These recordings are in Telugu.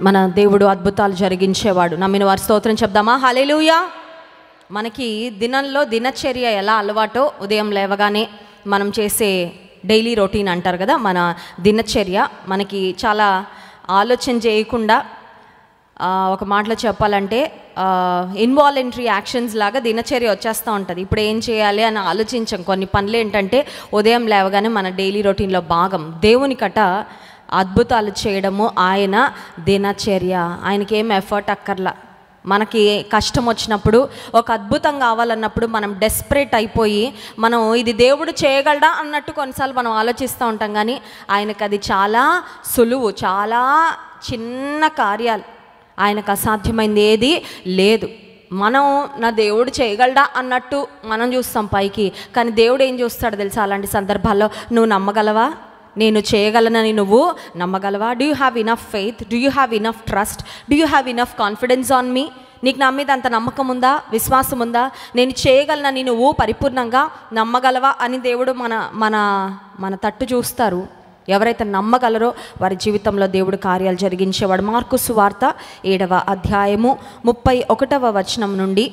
మన దేవుడు అద్భుతాలు జరిగించేవాడు. నమ్మిన వారి స్తోత్రం చెప్దామా? హల్లెలూయా. మనకి దినంలో దినచర్య ఎలా అలవాటో, ఉదయం లేవగానే మనం చేసే డైలీ రొటీన్ అంటారు కదా, మన దినచర్య మనకి చాలా ఆలోచన చేయకుండా, ఒక మాటలో చెప్పాలంటే ఇన్వాలంటరీ యాక్షన్స్ లాగా దినచర్య వచ్చేస్తూ ఉంటుంది. ఇప్పుడు ఏం చేయాలి అని ఆలోచించాం. కొన్ని పనులు ఏంటంటే ఉదయం లేవగానే మన డైలీ రొటీన్లో భాగం. దేవునికట అద్భుతాలు చేయడము ఆయన దినచర్య. ఆయనకి ఏం ఎఫర్ట్ అక్కర్లా. మనకి కష్టం వచ్చినప్పుడు, ఒక అద్భుతం కావాలన్నప్పుడు మనం డెస్పరేట్ అయిపోయి మనం ఇది దేవుడు చేయగలడా అన్నట్టు కొన్నిసార్లు మనం ఆలోచిస్తూ ఉంటాం. కానీ ఆయనకు అది చాలా సులువు, చాలా చిన్న కార్యాలు. ఆయనకు అసాధ్యమైంది ఏది లేదు. మనం నా దేవుడు చేయగలడా అన్నట్టు మనం చూస్తాం పైకి, కానీ దేవుడు ఏం చూస్తాడో తెలుసా? అలాంటి సందర్భాల్లో నువ్వు నమ్మగలవా? నేను చేయగలనని నువ్వు నమ్మగలవా? Do you have enough faith? Do you have enough trust? Do you have enough confidence on me? నీకు నా మీద అంత నమ్మకం ఉందా, విశ్వాసం ఉందా? నేను చేయగలనని నువ్వు పరిపూర్ణంగా నమ్మగలవా అని దేవుడు మన మన మన తట్టు చూస్తారు. ఎవరైతే నమ్మగలరో వారి జీవితంలో దేవుడు కార్యాలు జరిగించేవాడు. మార్కు సువార్త 7వ అధ్యాయము 31వ వచనం నుండి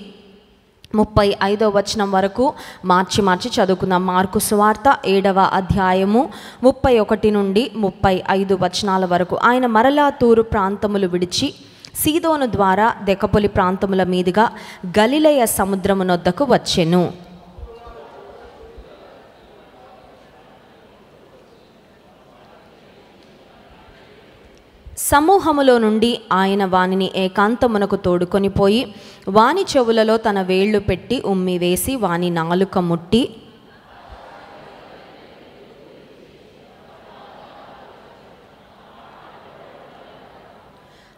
35వ వచనం వరకు మార్చి చదువుకుందాం. మార్కు సువార్త 7వ అధ్యాయము 31 నుండి 35 వచనాల వరకు. ఆయన మరలా తూరు ప్రాంతములు విడిచి సీదోను ద్వారా దెకపొలి ప్రాంతముల మీదుగా గలిలయ సముద్రమునొద్దకు వచ్చెను. సమూహములో నుండి ఆయన వానిని ఏకాంతమునకు తోడుకొని పోయి వాని చెవులలో తన వేళ్లు పెట్టి ఉమ్మి వేసి వాని నాలుక ముట్టి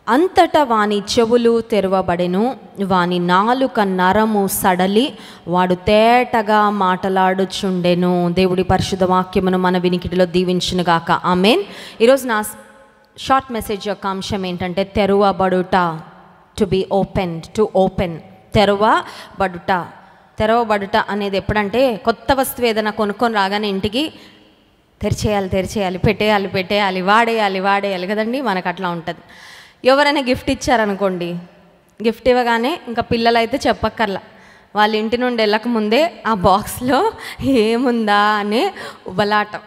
అంతటా వాని చెవులు తెరవబడెను. వాని నాలుక నరము సడలి వాడు తేటగా మాటలాడుచుండెను. దేవుడి పరిశుద్ధ వాక్యమును మన వినికిడిలో దీవించునుగాక. ఆమేన్. ఈరోజు నా షార్ట్ మెసేజ్ యొక్క అంశం ఏంటంటే తెరవబడుట. To be opened, to open. తెరవబడుట అనేది ఎప్పుడంటే కొత్త వస్తువు ఏదైనా కొనుక్కొని రాగానే ఇంటికి తెరిచేయాలి, పెట్టేయాలి, వాడేయాలి కదండి. మనకు అట్లా ఉంటుంది. ఎవరైనా గిఫ్ట్ ఇచ్చారనుకోండి, గిఫ్ట్ ఇవ్వగానే ఇంకా పిల్లలైతే చెప్పక్కర్లా, వాళ్ళ ఇంటి నుండి వెళ్ళకముందే ఆ బాక్స్లో ఏముందా అనే ఉబలాటం.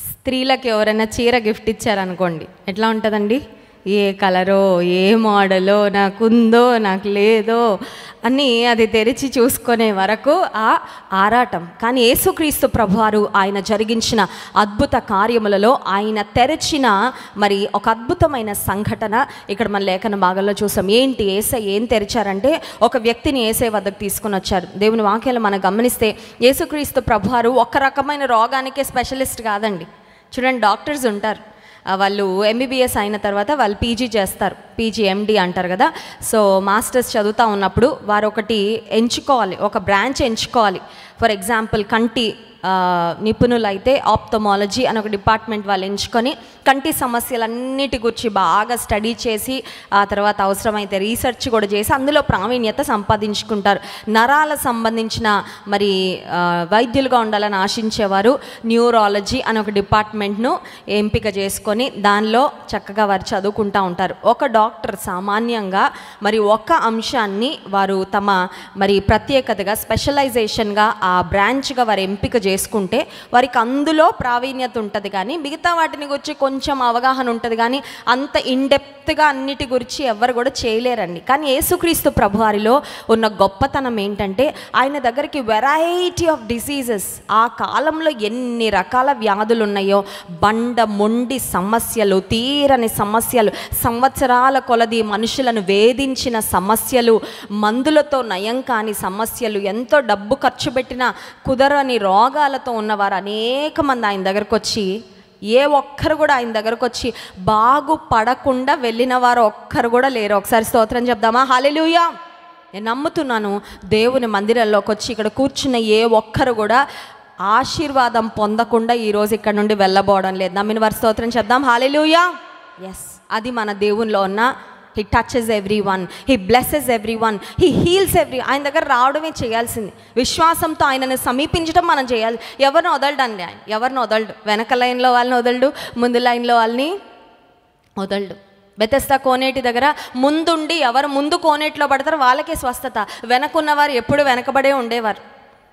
స్త్రీలకు ఎవరైనా చీర గిఫ్ట్ ఇచ్చారనుకోండి, ఎట్లా ఉంటుందండి? ఏ కలరో, ఏ మోడలో, నాకుందో నాకు లేదో అని అది తెరిచి చూసుకునే వరకు ఆ ఆరాటం. కానీ యేసుక్రీస్తు ప్రభువారు ఆయన జరిగించిన అద్భుత కార్యములలో ఆయన తెరచిన మరి ఒక అద్భుతమైన సంఘటన ఇక్కడ మన లేఖన భాగంలో చూసాం. ఏంటి? యేసయ్య ఏం తెరిచారంటే ఒక వ్యక్తిని యేసయ్య వద్దకు తీసుకుని వచ్చారు. దేవుని వాక్యాలు మనం గమనిస్తే యేసుక్రీస్తు ప్రభువారు ఒక రకమైన రోగానికే స్పెషలిస్ట్ కాదండి. చూడండి, డాక్టర్స్ ఉంటారు, వాళ్ళు ఎంబీబీఎస్ అయిన తర్వాత వాళ్ళు పీజీ చేస్తారు, పీజీ ఎండి అంటారు కదా. సో మాస్టర్స్ చదువుతూ ఉన్నప్పుడు వారు ఒకటి ఎంచుకోవాలి, ఒక బ్రాంచ్ ఎంచుకోవాలి. ఫర్ ఎగ్జాంపుల్ కంటి నిపుణులు అయితే ఆప్థమాలజీ అని ఒక డిపార్ట్మెంట్ వాళ్ళు ఎంచుకొని కంటి సమస్యలన్నిటి గురించి బాగా స్టడీ చేసి ఆ తర్వాత అవసరమైతే రీసెర్చ్ కూడా చేసి అందులో ప్రావీణ్యత సంపాదించుకుంటారు. నరాల సంబంధించిన మరి వైద్యులుగా ఉండాలని ఆశించేవారు న్యూరాలజీ అని ఒక డిపార్ట్మెంట్ను ఎంపిక చేసుకొని దానిలో చక్కగా వారు చదువుకుంటూ ఉంటారు. ఒక డాక్టర్ సామాన్యంగా మరి ఒక అంశాన్ని వారు తమ మరి ప్రత్యేకతగా స్పెషలైజేషన్గా ఆ బ్రాంచ్గా వారు ఎంపిక చేసుకుంటే వారికి అందులో ప్రావీణ్యత ఉంటుంది. కానీ మిగతా వాటిని గురించి కొంచెం అవగాహన ఉంటుంది, కానీ అంత ఇన్డెప్త్గా అన్నిటి గురించి ఎవరు కూడా చేయలేరండి. కానీ యేసుక్రీస్తు ప్రభువారిలో ఉన్న గొప్పతనం ఏంటంటే ఆయన దగ్గరికి వెరైటీ ఆఫ్ డిసీజెస్, ఆ కాలంలో ఎన్ని రకాల వ్యాధులు ఉన్నాయో, బండ మొండి సమస్యలు, తీరని సమస్యలు, సంవత్సరాల కొలది మనుషులను వేధించిన సమస్యలు, మందులతో నయం కాని సమస్యలు, ఎంతో డబ్బు ఖర్చు పెట్టిన కుదరని రోగాలతో ఉన్నవారు అనేక మంది ఆయన దగ్గరకు వచ్చి, ఏ ఒక్కరు కూడా ఆయన దగ్గరకు వచ్చి బాగుపడకుండా వెళ్ళిన వారు ఒక్కరు కూడా లేరు. ఒకసారి స్తోత్రం చెప్దామా? హల్లెలూయా. నేను నమ్ముతున్నాను, దేవుని మందిరంలోకి వచ్చి ఇక్కడ కూర్చున్న ఏ ఒక్కరు కూడా ఆశీర్వాదం పొందకుండా ఈరోజు ఇక్కడ నుండి వెళ్ళబోవడం లేదు. నమ్మిన వారి స్తోత్రం చెప్దాం. హల్లెలూయా. ఎస్, అది మన దేవునిలో ఉన్న He touches everyone, He blesses everyone, He heals ఆయన దగ్గర రావడమే చేయాల్సింది. విశ్వాసంతో ఆయనను సమీపించడం మనం చేయాలి. ఎవరిని వదలడండి ఆయన, ఎవరిని వదలడు. వెనక లైన్లో వాళ్ళని వదలడు, ముందు లైన్లో వాళ్ళని వదలడు. బెతెస్దా కోనేటి దగ్గర ముందుండి ఎవరు ముందు కోనేటిలో పడతారో వాళ్ళకే స్వస్థత, వెనకున్నవారు ఎప్పుడు వెనకబడే ఉండేవారు.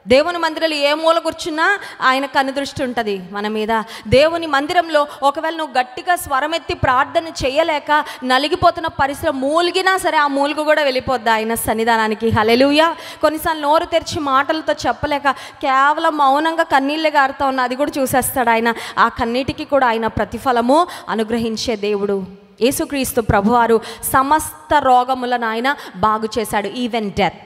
దేవుని మందిరంలో ఏ మూల కూర్చున్నా ఆయన కనుదృష్టి ఉంటుంది మన మీద. దేవుని మందిరంలో ఒకవేళ నువ్వు గట్టిగా స్వరమెత్తి ప్రార్థన చేయలేక నలిగిపోతున్న పరిస్థితిలో మూలిగినా సరే ఆ మూలుగు కూడా వెళ్ళిపోద్ది ఆయన సన్నిధానానికి. హల్లెలూయా. కొన్నిసార్లు నోరు తెరిచి మాటలతో చెప్పలేక కేవలం మౌనంగా కన్నీళ్ళే గారుతా ఉన్న అది కూడా చూసేస్తాడు ఆయన. ఆ కన్నీటికి కూడా ఆయన ప్రతిఫలము అనుగ్రహించే దేవుడు. యేసుక్రీస్తు ప్రభువారు సమస్త రోగములను ఆయన బాగు చేశాడు. ఈవెన్ డెత్,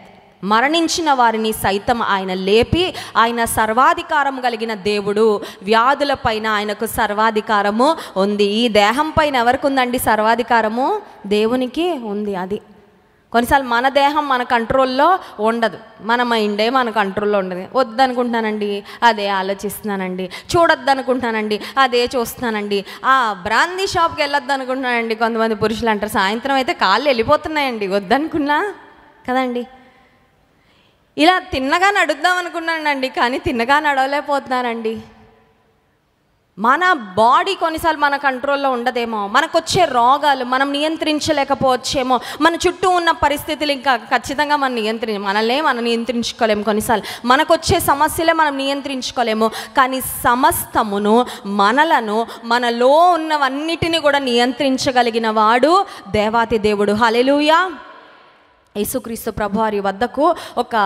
మరణించిన వారిని సైతం ఆయన లేపి, ఆయన సర్వాధికారం కలిగిన దేవుడు. వ్యాధుల పైన ఆయనకు సర్వాధికారము ఉంది. ఈ దేహం పైన ఎవరికి ఉందండి సర్వాధికారము? దేవునికి ఉంది. అది కొన్నిసార్లు మన దేహం మన కంట్రోల్లో ఉండదు, మన మైండే మన కంట్రోల్లో ఉండదు. వద్దనుకుంటున్నానండి అదే ఆలోచిస్తున్నానండి, చూడొద్దు అనుకుంటున్నానండి అదే చూస్తున్నానండి, ఆ బ్రాందీ షాప్కి వెళ్ళొద్దు అనుకుంటున్నానండి. కొంతమంది పురుషులు అంటారు సాయంత్రం అయితే కాళ్ళు వెళ్ళిపోతున్నాయండి వద్దనుకున్నా కదండి. ఇలా తిన్నగా నడుద్దాం అనుకున్నానండి కానీ తిన్నగా నడవలేకపోతున్నానండి. మన బాడీ కొన్నిసార్లు మన కంట్రోల్లో ఉండదేమో, మనకు వచ్చే రోగాలు మనం నియంత్రించలేకపోవచ్చేమో, మన చుట్టూ ఉన్న పరిస్థితులు ఇంకా ఖచ్చితంగా మనం నియంత్రించుకోలేము. కొన్నిసార్లు మనకు వచ్చే సమస్యలే మనం నియంత్రించుకోలేము. కానీ సమస్తమును మనలను మనలో ఉన్నవన్నిటిని కూడా నియంత్రించగలిగిన వాడు దేవాతి దేవుడు. హల్లెలూయా. యేసుక్రీస్తు ప్రభువారి వద్దకు ఒక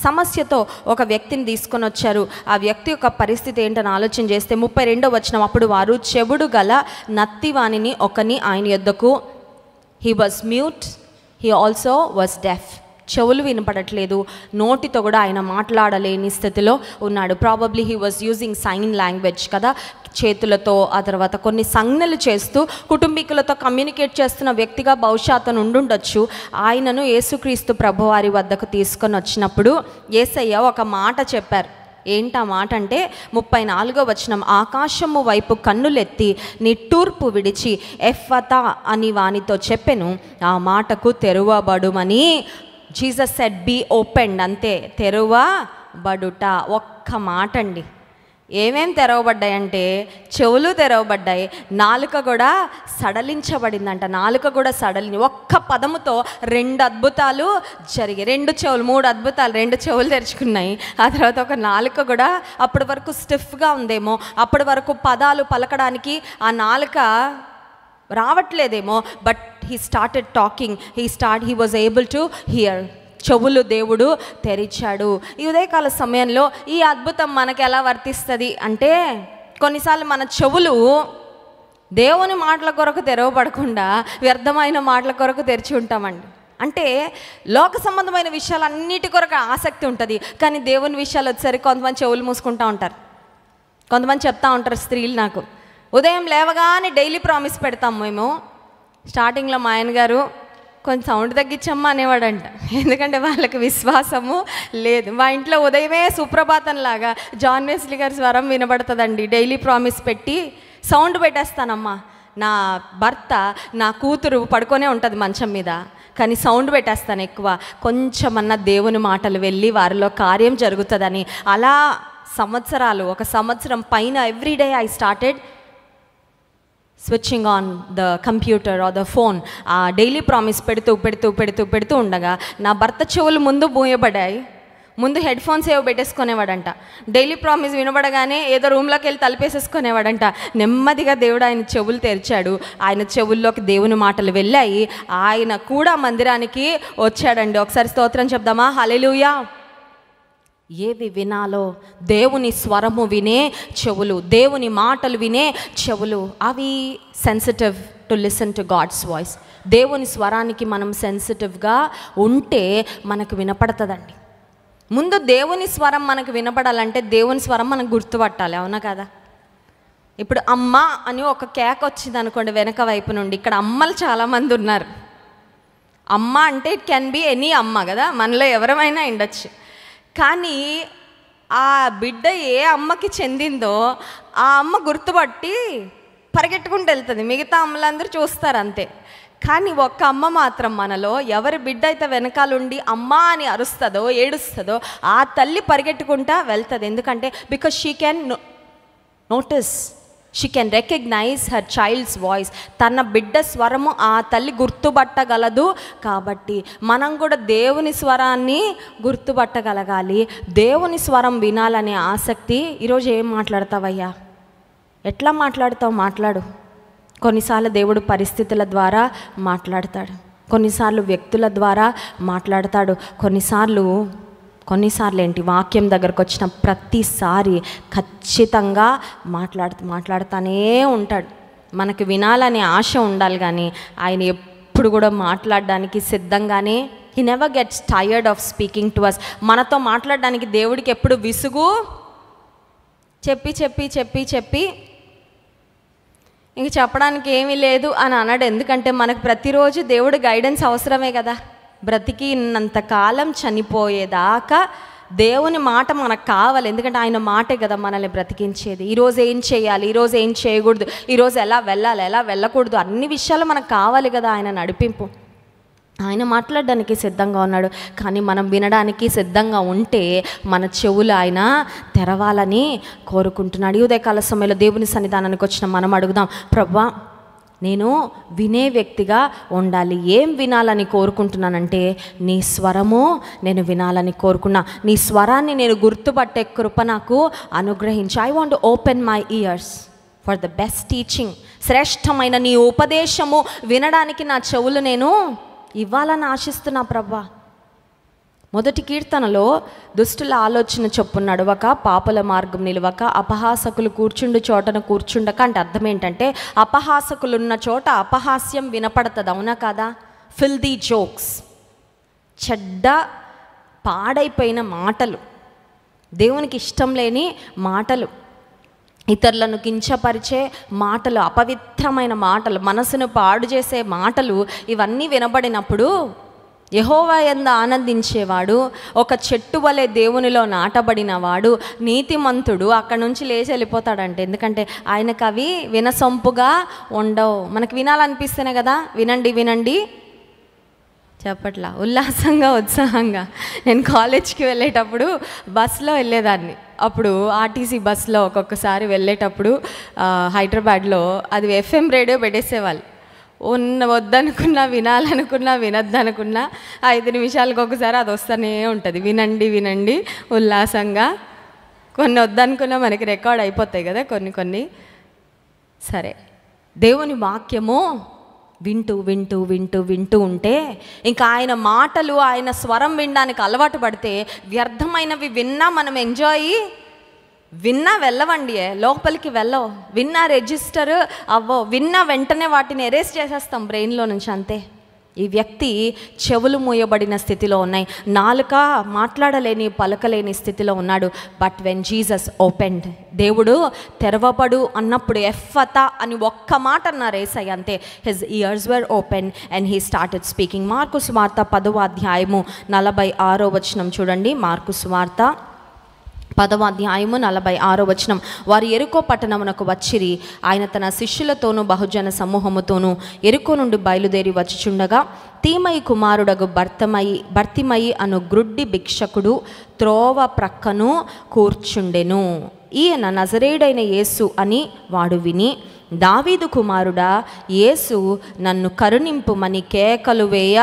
సమస్యతో ఒక వ్యక్తిని తీసుకొని వచ్చారు. ఆ వ్యక్తి యొక్క పరిస్థితి ఏంటని ఆలోచన చేస్తే 32వ వచనం, అప్పుడు వారు చెవుడు గల నత్తివాణిని ఒకని ఆయన యొద్దకు, he was mute, he also was deaf. చెవులు వినపడట్లేదు, నోటితో కూడా ఆయన మాట్లాడలేని స్థితిలో ఉన్నాడు. Probably he was using sign language కదా, చేతులతో ఆ తర్వాత కొన్ని సంజ్ఞలు చేస్తూ కుటుంబీకులతో కమ్యూనికేట్ చేస్తున్న వ్యక్తిగా బహుశా అతను ఉండుండొచ్చు. ఆయనను యేసుక్రీస్తు ప్రభువారి వద్దకు తీసుకొని వచ్చినప్పుడు యేసయ్య ఒక మాట చెప్పారు. ఏంటా మాట అంటే 34వ వచనం, ఆకాశము వైపు కన్నులెత్తి నిట్టూర్పు విడిచి ఎఫ్ఫతా అని వానితో చెప్పెను, ఆ మాటకు తెరువబడుమని. జీసస్ సెడ్ బీ ఓపెన్డ్, అంతే, తెరువబడుట. ఒక్క మాట అండి. ఏమేం తెరవబడ్డాయంటే చెవులు తెరవబడ్డాయి, నాలుక కూడా సడలించబడిందంట. నాలుక కూడా ఒక్క పదముతో 2 అద్భుతాలు జరిగాయి. 2 చెవులు, 3 అద్భుతాలు, 2 చెవులు తెరుచుకున్నాయి. ఆ తర్వాత ఒక నాలుక కూడా అప్పటి వరకు స్టిఫ్గా ఉందేమో, అప్పటి వరకు పదాలు పలకడానికి ఆ నాలుక రావట్లేదేమో, but he started talking, he was able to hear. చెవులు దేవుడు తెరిచాడు. ఈ ఉదయకాల సమయంలో ఈ అద్భుతం మనకు ఎలా వర్తిస్తుంది అంటే, కొన్నిసార్లు మన చెవులు దేవుని మాటల కొరకు తెరవబడకుండా వ్యర్థమైన మాటల కొరకు తెరిచి ఉంటామండి. అంటే లోక సంబంధమైన విషయాలన్నిటి కొరకు ఆసక్తి ఉంటుంది, కానీ దేవుని విషయాలు వచ్చేసరికి కొంతమంది చెవులు మూసుకుంటూ ఉంటారు. కొంతమంది చెప్తా ఉంటారు స్త్రీలు, నాకు ఉదయం లేవగానే డైలీ ప్రామిస్ పెడతాం మేము. స్టార్టింగ్లో మా ఆయన గారు కొంచెం సౌండ్ తగ్గించమ్మా అనేవాడంట, ఎందుకంటే వాళ్ళకి విశ్వాసము లేదు. మా ఇంట్లో ఉదయమే సుప్రభాతంలాగా జాన్ వెస్లీ గారి స్వరం వినబడుతుందండి. డైలీ ప్రామిస్ పెట్టి సౌండ్ పెట్టేస్తానమ్మా. నా భర్త, నా కూతురు పడుకొనే ఉంటుంది మంచం మీద, కానీ సౌండ్ పెట్టేస్తాను ఎక్కువ, కొంచెమన్నా దేవుని మాటలు వెళ్ళి వారిలో కార్యం జరుగుతుందని. అలా సంవత్సరాలు, 1 సంవత్సరం పైన everyday I started switching on the computer are the phone. ఆ డైలీ ప్రామిస్ పెడుతూ ఉండగా నా భర్త చెవులు ముందు మూయబడ్డాయి. ముందు హెడ్ ఫోన్స్ ఏవో పెట్టేసుకునేవాడంట. డైలీ ప్రామిస్ వినబడగానే ఏదో రూమ్లోకి వెళ్ళి తలుపేసేసుకునేవాడంట. నెమ్మదిగా దేవుడు ఆయన చెవులు తెరిచాడు. ఆయన చెవుల్లోకి దేవుని మాటలు వెళ్ళాయి. ఆయన కూడా మందిరానికి వచ్చాడండి. ఒకసారి స్తోత్రం చెప్దామా? హల్లెలూయా. ఏవి వినాలో, దేవుని స్వరము వినే చెవులు, దేవుని మాటలు వినే చెవులు, అవి sensitive to listen to God's voice. దేవుని స్వరానికి మనం సెన్సిటివ్గా ఉంటే మనకు వినపడుతుందండి. ముందు దేవుని స్వరం మనకు వినపడాలంటే దేవుని స్వరం మనకు గుర్తుపట్టాలి, అవునా కదా? ఇప్పుడు అమ్మ అని ఒక కేక వచ్చింది అనుకోండి వెనక వైపు నుండి, ఇక్కడ అమ్మలు చాలామంది ఉన్నారు. అమ్మ అంటే ఇట్ కెన్ బి ఎనీ అమ్మ కదా, మనలో ఎవరమైనా ఉండొచ్చు. కానీ ఆ బిడ్డ ఏ అమ్మకి చెందిందో ఆ అమ్మ గుర్తుపట్టి పరిగెట్టుకుంటూ వెళ్తుంది. మిగతా అమ్మలందరూ చూస్తారు అంతే. కానీ ఒక్క అమ్మ మాత్రం మనలో ఎవరి బిడ్డ అయితే వెనకాలండి అమ్మ అని అరుస్తుందో ఏడుస్తుందో ఆ తల్లి పరిగెట్టుకుంటా వెళ్తుంది. ఎందుకంటే because she can notice, she can recognize her child's voice. తన బిడ్డ స్వరము ఆ తల్లి గుర్తుపట్టగలదు. కాబట్టి మనం కూడా దేవుని స్వరాన్ని గుర్తుపట్టగలగాలి. దేవుని స్వరం వినాలనే ఆసక్తి. ఈరోజు ఏం మాట్లాడతావయ్యా? ఎట్లా మాట్లాడతావు? మాట్లాడు. కొన్నిసార్లు దేవుడు పరిస్థితుల ద్వారా మాట్లాడతాడు, కొన్నిసార్లు వ్యక్తుల ద్వారా మాట్లాడతాడు, కొన్నిసార్లు ఏంటి, వాక్యం దగ్గరకు వచ్చిన ప్రతిసారి ఖచ్చితంగా మాట్లాడుతూనే ఉంటాడు. మనకు వినాలనే ఆశ ఉండాలి, కానీ ఆయన ఎప్పుడు కూడా మాట్లాడడానికి సిద్ధంగానే. He never gets tired of speaking to us. మనతో మాట్లాడడానికి దేవుడికి ఎప్పుడు విసుగు చెప్పి చెప్పి చెప్పి చెప్పి ఇంక చెప్పడానికి ఏమీ లేదు అని అన్నాడు. ఎందుకంటే మనకు ప్రతిరోజు దేవుడు గైడెన్స్ అవసరమే కదా. బ్రతికినంత కాలం చనిపోయేదాకా దేవుని మాట మనకు కావాలి. ఎందుకంటే ఆయన మాటే కదా మనల్ని బ్రతికించేది. ఈరోజు ఏం చేయాలి, ఈరోజు ఏం చేయకూడదు, ఈరోజు ఎలా వెళ్ళాలి, ఎలా వెళ్ళకూడదు, అన్ని విషయాలు మనకు కావాలి కదా ఆయన నడిపింపు. ఆయన మాట్లాడడానికి సిద్ధంగా ఉన్నాడు, కానీ మనం వినడానికి సిద్ధంగా ఉంటే మన చెవులు ఆయన తెరవాలని కోరుకుంటున్నాడు. ఈ ఉదయకాల సమయంలో దేవుని సన్నిధానానికి వచ్చిన మనం అడుగుదాం, ప్రభువా నేను వినే వ్యక్తిగా ఉండాలి. ఏం వినాలని కోరుకుంటున్నానంటే నీ స్వరము నేను వినాలని కోరుకున్నా. నీ స్వరాన్ని నేను గుర్తుపట్టే కృప నాకు అనుగ్రహించు. I want to open my years for the best teaching. శ్రేష్టమైన నీ ఉపదేశము వినడానికి నా చెవులు నేను ఇవ్వాలని ఆశిస్తున్నా ప్రభా. మొదటి కీర్తనలో దుష్టుల ఆలోచన చొప్పున నడవక, పాపుల మార్గం నిలవక, అపహాసకులు కూర్చుండు చోటను కూర్చుండక. అంటే అర్థం ఏంటంటే అపహాసకులున్న చోట అపహాస్యం వినపడుతుంది, అవునా కాదా? ఫిల్దీ జోక్స్, చెడ్డ పాడైపోయిన మాటలు, దేవునికి ఇష్టం లేని మాటలు, ఇతరులను కించపరిచే మాటలు, అపవిత్రమైన మాటలు, మనసును పాడు చేసే మాటలు, ఇవన్నీ వినబడినప్పుడు యెహోవా యందు ఆనందించేవాడు, ఒక చెట్టు వలె దేవునిలో నాటబడినవాడు, నీతిమంతుడు అక్కడి నుంచి లేచి వెళ్ళిపోతాడంటే. ఎందుకంటే ఆయనకు అవి వినసొంపుగా ఉండవు. మనకు వినాలనిపిస్తేనే కదా వినండి వినండి చెప్పట్లా, ఉల్లాసంగా ఉత్సాహంగా. నేను కాలేజ్కి వెళ్ళేటప్పుడు బస్సులో వెళ్ళేదాన్ని. అప్పుడు ఆర్టీసీ బస్సులో ఒక్కొక్కసారి వెళ్ళేటప్పుడు హైదరాబాద్లో అది FM రేడియో పెట్టేసేవాళ్ళు. వద్దనుకున్నా, వినాలనుకున్నా, వినద్దనుకున్నా 5 నిమిషాలకు ఒకసారి అది వస్తూనే ఉంటుంది. వినండి వినండి ఉల్లాసంగా. కొన్ని వద్దనుకున్నా మనకి రికార్డ్ అయిపోతాయి కదా కొన్ని. సరే, దేవుని వాక్యము వింటూ వింటూ వింటూ వింటూ ఉంటే ఇంకా ఆయన మాటలు, ఆయన స్వరం వినడానికి అలవాటు పడితే వ్యర్థమైనవి విన్నా మనం విన్నా వెళ్ళవండి, లోపలికి వెళ్ళవు. విన్నా రిజిస్టర్ అవ్వవు. విన్నా వెంటనే వాటిని ఎరేస్ చేసేస్తాం బ్రెయిన్లో నుంచి, అంతే. ఈ వ్యక్తి చెవులు మూయబడిన స్థితిలో ఉన్నాయి, నాలుక మాట్లాడలేని పలకలేని స్థితిలో ఉన్నాడు. బట్ వెన్ జీసస్ ఓపెన్డ్, దేవుడు తెరవబడు అన్నప్పుడు ఎఫ్ఫతా అని ఒక్క మాట అన్నారు యేసయ్య, అంతే. His years were open and he started speaking. Mark సువార్త 10వ అధ్యాయము 46వ వచనం చూడండి. మార్కు సువార్త 10వ అధ్యాయము 46వ వచనం. వారు ఎరుకో పట్టణమునకు వచ్చిరి. ఆయన తన శిష్యులతోనూ బహుజన సమూహముతోనూ ఎరుకో నుండి బయలుదేరి వచ్చుచుండగా తీమయి కుమారుడగు భర్తిమయి అను గ్రుడ్డి భిక్షకుడు త్రోవ ప్రక్కను కూర్చుండెను. ఈయన నజరేయుడైన యేసు అని వాడు విని, దావీదు కుమారుడా యేసు నన్ను కరుణింపుమని కేకలు వేయ.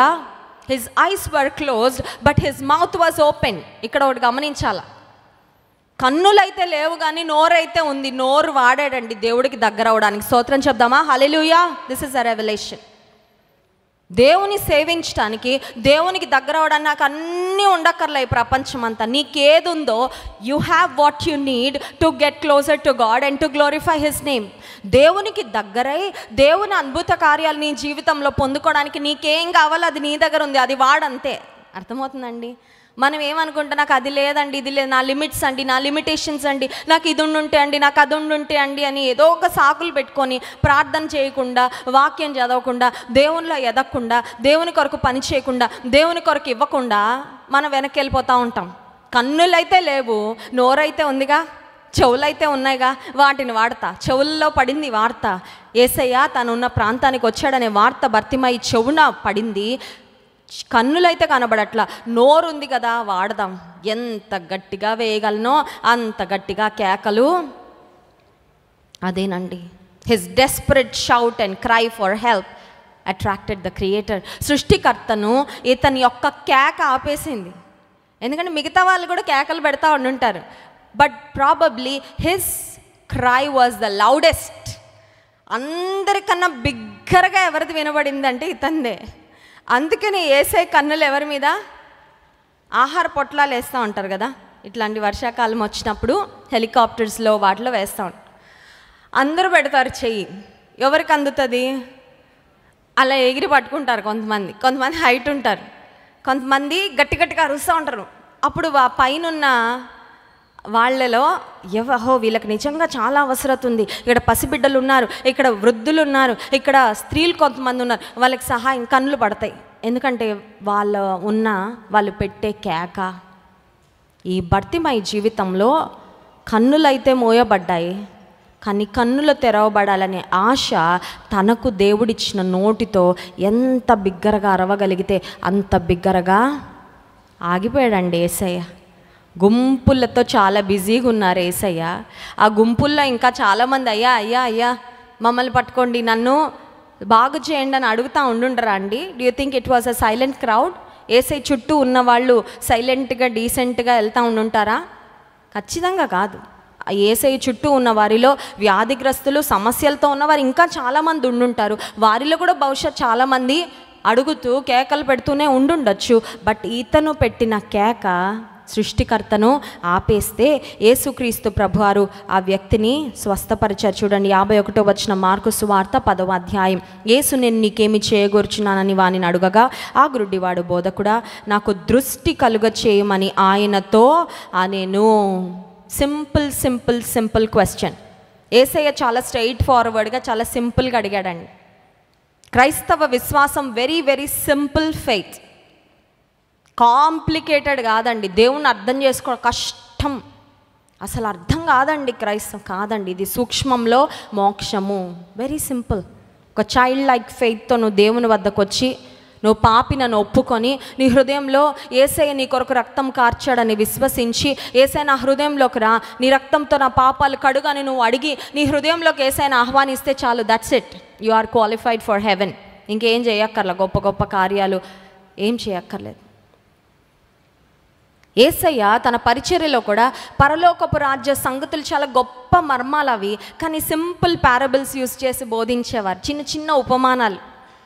His eyes were closed but his mouth was open. ఇక్కడ ఒకటి గమనించాలా, కన్నులైతే లేవు కానీ నోరైతే ఉంది. నోరు వాడాడండి దేవుడికి దగ్గర అవడానికి. స్తోత్రం చెప్దామా? Hallelujah. This is a revolution. దేవుని సేవించడానికి, దేవునికి దగ్గర అవడానికి నాకు అన్నీ ఉండక్కర్లే ఈ ప్రపంచం అంతా. నీకేది ఉందో you have what you need to get closer to God and to glorify his name. దేవునికి దగ్గరై దేవుని అద్భుత కార్యాలు నీ జీవితంలో పొందుకోవడానికి నీకేం కావాలో అది నీ దగ్గర ఉంది, అది వాడంతే. అర్థమవుతుందండి? మనం ఏమనుకుంటా, నాకు అది లేదండి, ఇది లేదు, నా లిమిట్స్ అండి, నా లిమిటేషన్స్ అండి, నాకు ఇది ఉండుంటే అండి, నాకు అది ఉండుంటే అండి అని ఏదో ఒక సాకులు పెట్టుకొని ప్రార్థన చేయకుండా, వాక్యం చదవకుండా, దేవునిలో ఎదగకుండా, దేవుని కొరకు పని చేయకుండా, దేవుని కొరకు ఇవ్వకుండా మనం వెనక్కి వెళ్ళిపోతూ ఉంటాం. కన్నులైతే లేవు, నోరైతే ఉందిగా, చెవులైతే ఉన్నాయిగా, వాటిని వాడతా. చెవుల్లో పడింది వార్త, యేసయ్య తనున్న ప్రాంతానికి వచ్చాడనే వార్త భర్తిమయి చెవున పడింది. కన్నులైతే కనబడట్లా, నోరుంది కదా, వాడదాం. ఎంత గట్టిగా వేయగలనో అంత గట్టిగా కేకలు అదేనండి, his desperate shout and cry for help attracted the creator. సృష్టికర్తను ఇతని యొక్క కేక ఆపేసింది. ఎందుకంటే మిగతా వాళ్ళు కూడా కేకలు పెడతా ఉండుంటారు, but probably his cry was the loudest. అందరికన్నా బిగ్గరగా ఎవరిది వినబడిందంటే ఇతందే. అందుకని యేసయ్య కన్నులు ఎవరి మీద? ఆహార పొట్లాలు వేస్తూ ఉంటారు కదా, ఇట్లాంటి వర్షాకాలం వచ్చినప్పుడు హెలికాప్టర్స్లో వాటిలో వేస్తూ ఉంటారు. అందరూ పెడతారు చెయ్యి, ఎవరికి అందుతుంది? అలా ఎగిరి పట్టుకుంటారు కొంతమంది హైట్ ఉంటారు, కొంతమంది గట్టి గట్టిగా అరుస్తూ ఉంటారు. అప్పుడు ఆ పైన వాళ్ళలో వీళ్ళకి నిజంగా చాలా అవసరం ఉంది, ఇక్కడ పసిబిడ్డలు ఉన్నారు, ఇక్కడ వృద్ధులు ఉన్నారు, ఇక్కడ స్త్రీలు కొంతమంది ఉన్నారు, వాళ్ళకి సహాయం కన్నులు పడతాయి. ఎందుకంటే వాళ్ళు పెట్టే కేక. ఈ భర్తిమై జీవితంలో కన్నులైతే మోయబడ్డాయి, కానీ కన్నులు తెరవబడాలనే ఆశ తనకు దేవుడిచ్చిన నోటితో ఎంత బిగ్గరగా అరవగలిగితే అంత బిగ్గరగా ఆగిపోయాడండి యేసయ్య. గుంపులతో చాలా బిజీగా ఉన్నారు యేసయ్య. ఆ గుంపుల్లో ఇంకా చాలామంది అయ్యా మమ్మల్ని పట్టుకోండి, నన్ను బాగు చేయండి అని అడుగుతూ ఉండుండరా అండి? Do you think it was a silent crowd? యేసయ్య చుట్టూ ఉన్నవాళ్ళు సైలెంట్గా డీసెంట్గా వెళ్తూ ఉండుంటారా? ఖచ్చితంగా కాదు. యేసయ్య చుట్టూ ఉన్న వారిలో వ్యాధిగ్రస్తులు, సమస్యలతో ఉన్నవారు ఇంకా చాలామంది ఉండుంటారు. వారిలో కూడా బహుశా చాలామంది అడుగుతూ కేకలు పెడుతూనే ఉండుండొచ్చు. బట్ ఇతను పెట్టిన కేక సృష్టికర్తను ఆపేస్తే యేసుక్రీస్తు ప్రభువారు ఆ వ్యక్తిని స్వస్థపరిచారు. చూడండి 51వ వచనం, మార్కు సువార్త 10వ అధ్యాయం. యేసు నేను నీకేమి చేయగూర్చున్నానని వానిని అడుగగా ఆ గ్రుడ్డివాడు, బోధకుడా నాకు దృష్టి కలుగ చేయమని ఆయనతో అనేను. Simple question. యేసయ్య చాలా స్ట్రైట్ ఫార్వర్డ్గా చాలా సింపుల్గా అడిగాడండి. క్రైస్తవ విశ్వాసం very very simple faith. Complicated కాదండి. దేవుణ్ణి అర్థం చేసుకోవడం కష్టం, అసలు అర్థం కాదండి క్రైస్తవం. కాదండి, ఇది సూక్ష్మంలో మోక్షము. Very simple. ఒక చైల్డ్ లైక్ ఫెయిత్తో నువ్వు దేవుని వద్దకు వచ్చి నువ్వు పాపి నన్ను ఒప్పుకొని నీ హృదయంలో యేసయ్య నీ కొరకు రక్తం కార్చాడని విశ్వసించి యేసయ్య నా హృదయంలోకి రా, నీ రక్తంతో నా పాపాలు కడుగని నువ్వు అడిగి నీ హృదయంలోకి యేసయ్యను ఆహ్వానిస్తే చాలు. That's it, you are qualified for heaven. ఇంకేం చేయక్కర్లే, గొప్ప గొప్ప కార్యాలు ఏం చేయక్కర్లేదు. యేసయ్య తన పరిచర్యలో కూడా పరలోకపు రాజ్య సంగతులు చాలా గొప్ప మర్మాలు అవి, కానీ సింపుల్ పారబుల్స్ యూస్ చేసి బోధించేవారు. చిన్న చిన్న ఉపమానాలు,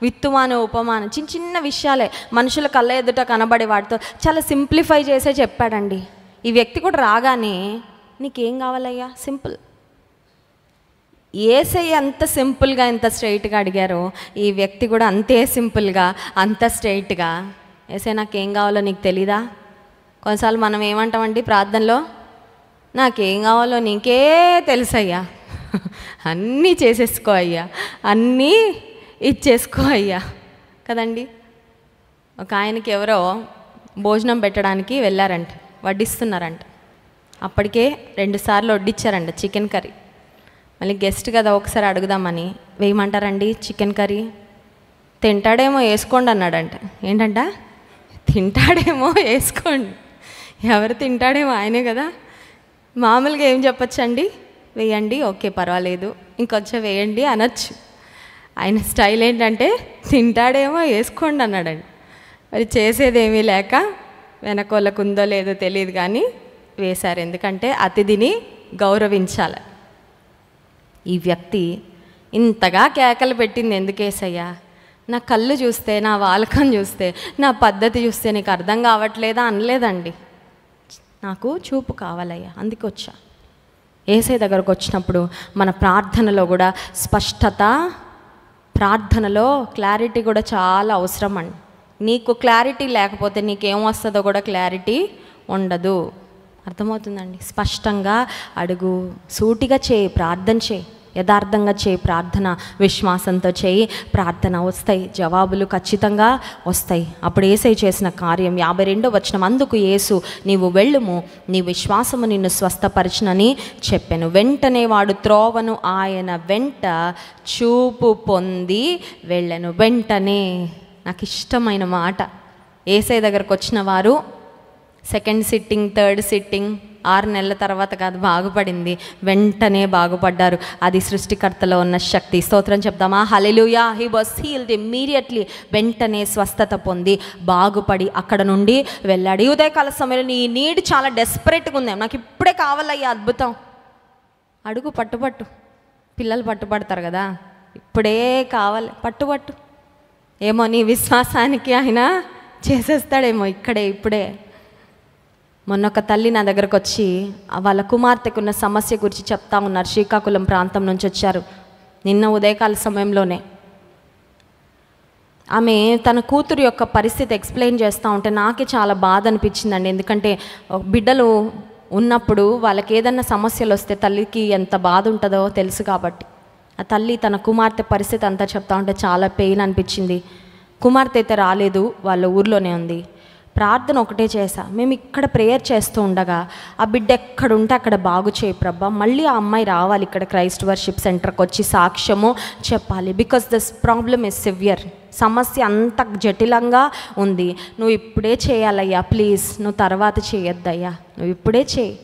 విత్తువానే ఉపమానం, చిన్న చిన్న విషయాలే మనుషుల కళ్ళ ఎదుట కనబడే వాటితో చాలా సింప్లిఫై చేసే చెప్పాడండి. ఈ వ్యక్తి కూడా రాగానే నీకేం కావాలయ్యా? సింపుల్. యేసయ్య అంత సింపుల్గా ఎంత స్ట్రైట్గా అడిగారో ఈ వ్యక్తి కూడా అంతే సింపుల్గా అంత స్ట్రైట్గా, యేసయ్య నాకేం కావాలో నీకు తెలీదా? కొన్నిసార్లు మనం ఏమంటామండి ప్రార్థనలో, నాకేం కావాలో నీకే తెలుసయ్యా, అన్నీ చేసేసుకో అయ్యా, అన్నీ ఇచ్చేసుకో అయ్యా కదండి. ఒక ఆయనకి ఎవరో భోజనం పెట్టడానికి వెళ్ళారంట, వడ్డిస్తున్నారంట. అప్పటికే 2 సార్లు వడ్డిచ్చారంట చికెన్ కర్రీ. మళ్ళీ గెస్ట్ కదా ఒకసారి అడుగుదామని, వేయమంటారండి చికెన్ కర్రీ? తింటాడేమో వేసుకోండి అన్నాడంట. ఏంటంట? తింటాడేమో వేసుకోండి. ఎవరు తింటాడేమో ఆయనే కదా. మామూలుగా ఏం చెప్పచ్చండి? వేయండి, ఓకే పర్వాలేదు, ఇంకొంచెం వేయండి అనొచ్చు. ఆయన స్టైల్ ఏంటంటే తింటాడేమో వేసుకోండి అన్నాడండి. మరి చేసేదేమీ లేక వెనకోళ్ళకు ఉందో లేదో తెలియదు కానీ వేశారు. ఎందుకంటే అతిథిని గౌరవించాలి. ఈ వ్యక్తి ఇంతగా కేకలు పెట్టింది ఎందుకేసయ్యా? నా కళ్ళు చూస్తే, నా వాలకం చూస్తే, నా పద్ధతి చూస్తే నీకు అర్థం కావట్లేదా అనలేదండి. నాకు చూపు కావాలయ్యా, అందుకే వచ్చా. యేసయ్య దగ్గరకు వచ్చినప్పుడు మన ప్రార్థనలో కూడా స్పష్టత, ప్రార్థనలో క్లారిటీ కూడా చాలా అవసరం అండి. నీకు క్లారిటీ లేకపోతే నీకేం వస్తుందో కూడా క్లారిటీ ఉండదు. అర్థమవుతుందండి? స్పష్టంగా అడుగు, సూటిగా చేయి, ప్రార్థన చేయి, యథార్థంగా చేయి ప్రార్థన, విశ్వాసంతో చేయి ప్రార్థన, వస్తాయి జవాబులు, ఖచ్చితంగా వస్తాయి. అప్పుడు యేసయ్య చేసిన కార్యం 52వ వచనం, అందుకు యేసు నీవు వెళ్ళుము, నీ విశ్వాసము నిన్ను స్వస్థపరచునని చెప్పాను. వెంటనే వాడు త్రోవను ఆయన వెంట చూపు పొంది వెళ్ళను. వెంటనే. నాకు ఇష్టమైన మాట. యేసయ్య దగ్గరకు వచ్చిన వారు 2nd సిట్టింగ్ 3rd సిట్టింగ్ 6 నెలల తర్వాత కాదు, బాగుపడింది. వెంటనే బాగుపడ్డారు. అది సృష్టికర్తలో ఉన్న శక్తి. స్తోత్రం చెప్దామా? Hallelujah. He was healed immediately. వెంటనే స్వస్థత పొంది బాగుపడి అక్కడ నుండి వెళ్ళాడు. ఈ ఉదయకాల సమయంలో నీ నీడ్ చాలా డెస్పరేట్గా ఉంది. నాకు ఇప్పుడే కావాలయ్యా అద్భుతం. అడుగు, పట్టుపట్టు. పిల్లలు పట్టుపడతారు కదా, ఇప్పుడే కావాలి, పట్టుపట్టు. ఏమో నీ విశ్వాసానికి ఆయన చేసేస్తాడేమో ఇక్కడే ఇప్పుడే. మొన్న ఒక తల్లి నా దగ్గరకు వచ్చి వాళ్ళ కుమార్తెకున్న సమస్య గురించి చెప్తా ఉన్నారు. శ్రీకాకుళం ప్రాంతం నుంచి వచ్చారు. నిన్న ఉదయకాల సమయంలోనే ఆమె తన కూతురు యొక్క పరిస్థితి ఎక్స్ప్లెయిన్ చేస్తూ ఉంటే నాకే చాలా బాధ అనిపించిందండి. ఎందుకంటే బిడ్డలు ఉన్నప్పుడు వాళ్ళకి ఏదన్నా సమస్యలు వస్తే తల్లికి ఎంత బాధ ఉంటుందో తెలుసు కాబట్టి. ఆ తల్లి తన కుమార్తె పరిస్థితి అంతా చెప్తా ఉంటే చాలా పెయిన్ అనిపించింది. కుమార్తె అయితే రాలేదు, వాళ్ళ ఊర్లోనే ఉంది. ప్రార్థన ఒకటే చేశా. మేము ఇక్కడ ప్రేయర్ చేస్తూ ఉండగా ఆ బిడ్డ ఎక్కడుంటే అక్కడ బాగు చేయి ప్రభా, మళ్ళీ ఆ అమ్మాయి రావాలి ఇక్కడ క్రైస్ట్ వర్షిప్ సెంటర్కి వచ్చి సాక్ష్యము చెప్పాలి. Because this problem is severe. సమస్య అంత జటిలంగా ఉంది. నువ్వు ఇప్పుడే చేయాలయ్యా ప్లీజ్, నువ్వు తర్వాత చేయొద్దయ్యా, నువ్వు ఇప్పుడే చేయి.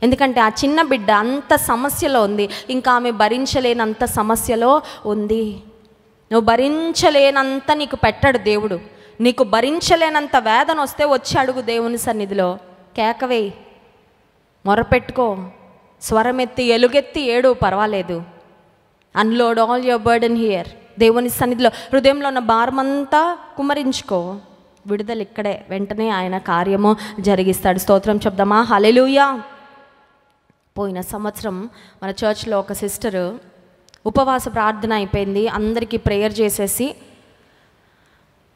ఎందుకంటే ఆ చిన్న బిడ్డ అంత సమస్యలో ఉంది, ఇంకా ఆమె భరించలేనంత సమస్యలో ఉంది. నువ్వు భరించలేనంత నీకు పెట్టడు దేవుడు. నీకు భరించలేనంత వేదన వస్తే వచ్చి అడుగు దేవుని సన్నిధిలో, కేకవేయి, మొరపెట్టుకో, స్వరమెత్తి ఎలుగెత్తి ఏడు, పర్వాలేదు. Unload all your burden here. దేవుని సన్నిధిలో హృదయంలో ఉన్న భారమంతా కుమ్మరించుకో. విడుదల ఇక్కడే. వెంటనే ఆయన కార్యము జరిగిస్తాడు. స్తోత్రం చెప్దామా? హల్లెలూయా. పోయిన సంవత్సరం మన చర్చ్లో ఒక సిస్టరు ఉపవాస ప్రార్థన అయిపోయింది, అందరికీ ప్రేయర్ చేసేసి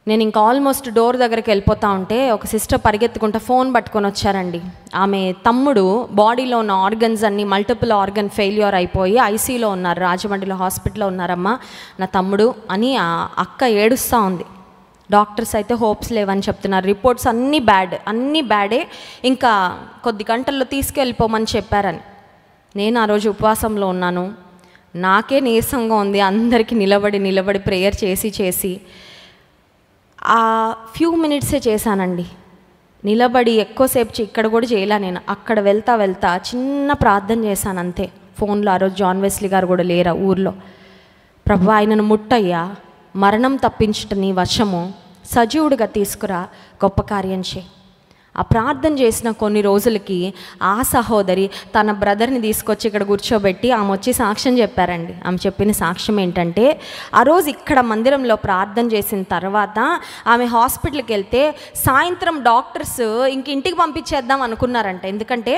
నేను ఇంకా ఆల్మోస్ట్ డోర్ దగ్గరికి వెళ్ళిపోతా ఉంటే ఒక సిస్టర్ పరిగెత్తుకుంటా ఫోన్ పట్టుకొని వచ్చారండి. ఆమె తమ్ముడు బాడీలో ఉన్న ఆర్గన్స్ అన్నీ మల్టిపుల్ ఆర్గన్ ఫెయిల్యూర్ అయిపోయి ఐసీలో ఉన్నారు, రాజమండ్రిలో హాస్పిటల్లో ఉన్నారమ్మా నా తమ్ముడు అని ఆ అక్క ఏడుస్తూ ఉంది. డాక్టర్స్ అయితే హోప్స్ లేవని చెప్తున్నారు. రిపోర్ట్స్ అన్నీ బ్యాడే, ఇంకా కొద్ది గంటల్లో తీసుకెళ్ళిపోమని చెప్పారని. నేను ఆ రోజు ఉపవాసంలో ఉన్నాను. నాకే నీరసంగా ఉంది. అందరికీ నిలబడి ప్రేయర్ చేసి ఆ ఫ్యూ మినిట్సే చేశానండి. నిలబడి ఎక్కువసేపు ఇక్కడ కూడా చేయలే. నేను అక్కడ వెళ్తా చిన్న ప్రార్థన చేశాను అంతే ఫోన్లో. ఆ రోజు జాన్ వెస్లీ గారు కూడా లేరా ఊర్లో. ప్రభు, ఆయనను ముట్టయ్యా, మరణం తప్పించుట నీ వశము, సజీవుడిగా తీసుకురా, గొప్ప కార్యం చేయి. ఆ ప్రార్థన చేసిన కొన్ని రోజులకి ఆ సహోదరి తన బ్రదర్ని తీసుకొచ్చి ఇక్కడ కూర్చోబెట్టి ఆమె వచ్చి సాక్ష్యం చెప్పారండి. ఆమె చెప్పిన సాక్ష్యం ఏంటంటే, ఆ రోజు ఇక్కడ మందిరంలో ప్రార్థన చేసిన తర్వాత ఆమె హాస్పిటల్కి వెళ్తే సాయంత్రం డాక్టర్స్ ఇంటికి పంపించేద్దాం అనుకున్నారంట. ఎందుకంటే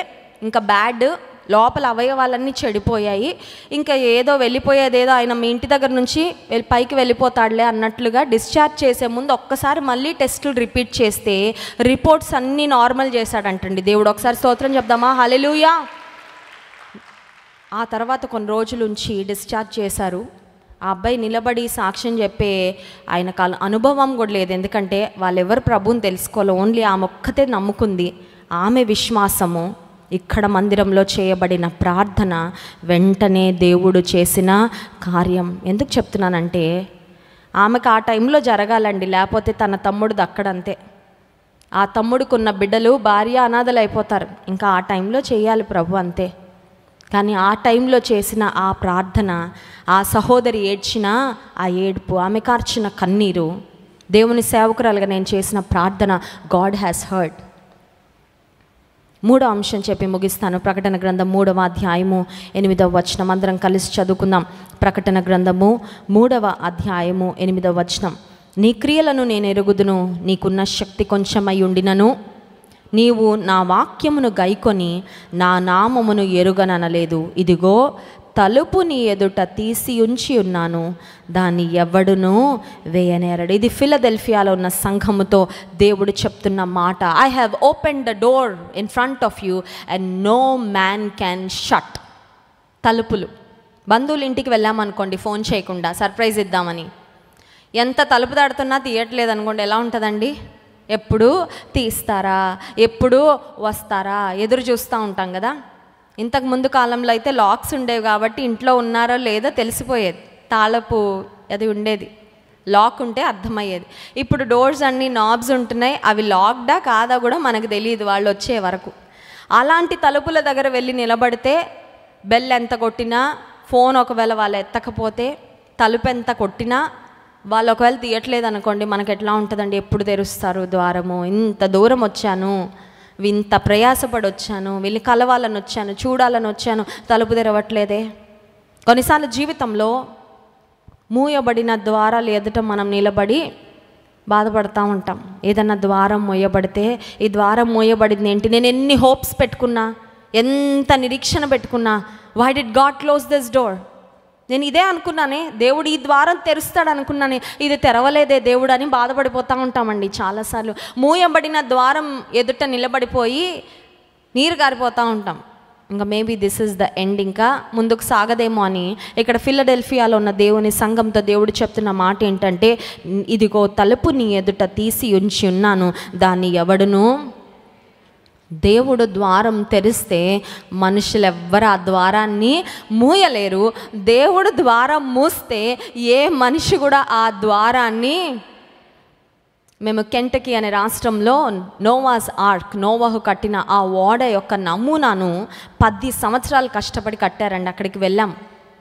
ఇంకా బ్యాడ్, లోపల అవయవాలన్నీ చెడిపోయాయి, ఇంకా వెళ్ళిపోయేదేదో ఆయన మీ ఇంటి దగ్గర నుంచి పైకి వెళ్ళిపోతాడులే అన్నట్లుగా డిశ్చార్జ్ చేసే ముందు ఒక్కసారి మళ్ళీ టెస్టులు రిపీట్ చేస్తే రిపోర్ట్స్ అన్నీ నార్మల్ చేశాడంటండి దేవుడు. ఒకసారి స్తోత్రం చెప్దామా? హల్లెలూయా. ఆ తర్వాత కొన్ని రోజుల నుంచి డిశ్చార్జ్ చేశారు. ఆ అబ్బాయి నిలబడి సాక్ష్యం చెప్పే ఆయనకు అనుభవం కూడా లేదు. ఎందుకంటే వాళ్ళెవరు ప్రభువుని తెలుసుకోవాలి, ఓన్లీ ఆమె ఒక్కతే నమ్ముకుంది. ఆమె విశ్వాసము, ఇక్కడ మందిరంలో చేయబడిన ప్రార్థన, వెంటనే దేవుడు చేసిన కార్యం. ఎందుకు చెప్తున్నానంటే ఆమెకు ఆ టైంలో జరగాలండి, లేకపోతే తన తమ్ముడు దక్కడంతే. ఆ తమ్ముడుకున్న బిడ్డలు భార్య అనాథలు అయిపోతారు. ఇంకా ఆ టైంలో చేయాలి ప్రభు, అంతే. కానీ ఆ టైంలో చేసిన ఆ ప్రార్థన, ఆ సహోదరి ఏడ్చిన ఆ ఏడుపు, ఆమె కార్చిన కన్నీరు, దేవుని సేవకురాలుగా నేను చేసిన ప్రార్థన, గాడ్ హ్యాస్ హర్డ్. మూడో అంశం చెప్పి ముగిస్తాను. ప్రకటన గ్రంథం 3వ అధ్యాయము 8వ వచనం అందరం కలిసి చదువుకుందాం. ప్రకటన గ్రంథము 3వ అధ్యాయము 8వ వచనం. నీ క్రియలను నేను ఎరుగుదును, నీకున్న శక్తి కొంచెమై ఉండినను నీవు నా వాక్యమును గైకొని నా నామమును ఎరుగననలేదు. ఇదిగో తలుపు నీ ఎదుట తీసి ఉంచి ఉన్నాను, దాన్ని ఎవడునూ వేయనేరడు. ఇది ఫిలదెల్ఫియాలో ఉన్న సంఘముతో దేవుడు చెప్తున్న మాట. I have open the door in front of you and no man can shut. తలుపులు. బంధువుల ఇంటికి వెళ్ళామనుకోండి ఫోన్ చేయకుండా, సర్ప్రైజ్ ఇద్దామని, ఎంత తలుపు దాడుతున్నా తీయట్లేదు అనుకోండి, ఎలా ఉంటుందండి? ఎప్పుడు తీస్తారా, ఎప్పుడు వస్తారా ఎదురు చూస్తూ ఉంటాం కదా. ఇంతకు ముందు కాలంలో అయితే లాక్స్ ఉండేవి కాబట్టి ఇంట్లో ఉన్నారో లేదో తెలిసిపోయేది, తాళపు అది ఉండేది, లాక్ ఉంటే అర్థమయ్యేది. ఇప్పుడు డోర్స్ అన్నీ నాబ్స్ ఉంటున్నాయి, అవి లాక్డా కాదా కూడా మనకు తెలియదు వాళ్ళు వచ్చే వరకు. అలాంటి తలుపుల దగ్గర వెళ్ళి నిలబడితే బెల్ ఎంత కొట్టినా, ఫోన్ ఒకవేళ వాళ్ళు ఎత్తకపోతే, తలుపు ఎంత కొట్టినా వాళ్ళు ఒకవేళ తీయట్లేదు అనుకోండి, మనకు ఎట్లా ఉంటుందండి? ఎప్పుడు తెరుస్తారు ద్వారము? ఇంత దూరం వచ్చాను, ఇంత ప్రయాసపడి వచ్చాను, వీళ్ళని కలవాలని వచ్చాను, చూడాలని వచ్చాను, తలుపు తెరవట్లేదే. కొన్నిసార్లు జీవితంలో మూయబడిన ద్వారాలు ఎదుట మనం నిలబడి బాధపడుతూ ఉంటాం. ఏదన్నా ద్వారం మూయబడితే, ఈ ద్వారం మూయబడింది ఏంటి, నేను ఎన్ని హోప్స్ పెట్టుకున్నా, ఎంత నిరీక్షణ పెట్టుకున్నా, why did God close this door? నేను ఇదే అనుకున్నానే, దేవుడు ఈ ద్వారం తెరుస్తాడు అనుకున్నానే, ఇది తెరవలేదే దేవుడు అని బాధపడిపోతూ ఉంటామండి చాలాసార్లు. మూయబడిన ద్వారం ఎదుట నిలబడిపోయి నీరు గారిపోతూ ఉంటాం. ఇంకా maybe this is the end, ఇంకా ముందుకు సాగదేమో అని ఇక్కడ ఫిలడెల్ఫియాలో ఉన్న దేవుని సంఘంతో దేవుడు చెప్తున్న మాట ఏంటంటే, ఇదిగో తలుపు నీ ఎదుట తీసి ఉంచి ఉన్నాను, దాన్ని ఎవడును దేవుడు ద్వారం తెరిస్తే మనుషులు ఎవ్వరు ఆ ద్వారాన్ని మూయలేరు. దేవుడు ద్వారం మూస్తే ఏ మనిషి కూడా ఆ ద్వారాన్ని. మేము కెంటకీ అనే రాష్ట్రంలో నోవాస్ ఆర్క్, నోవాహు కట్టిన ఆ ఓడ యొక్క నమూనాను 10 సంవత్సరాలు కష్టపడి కట్టారండి. అక్కడికి వెళ్ళాం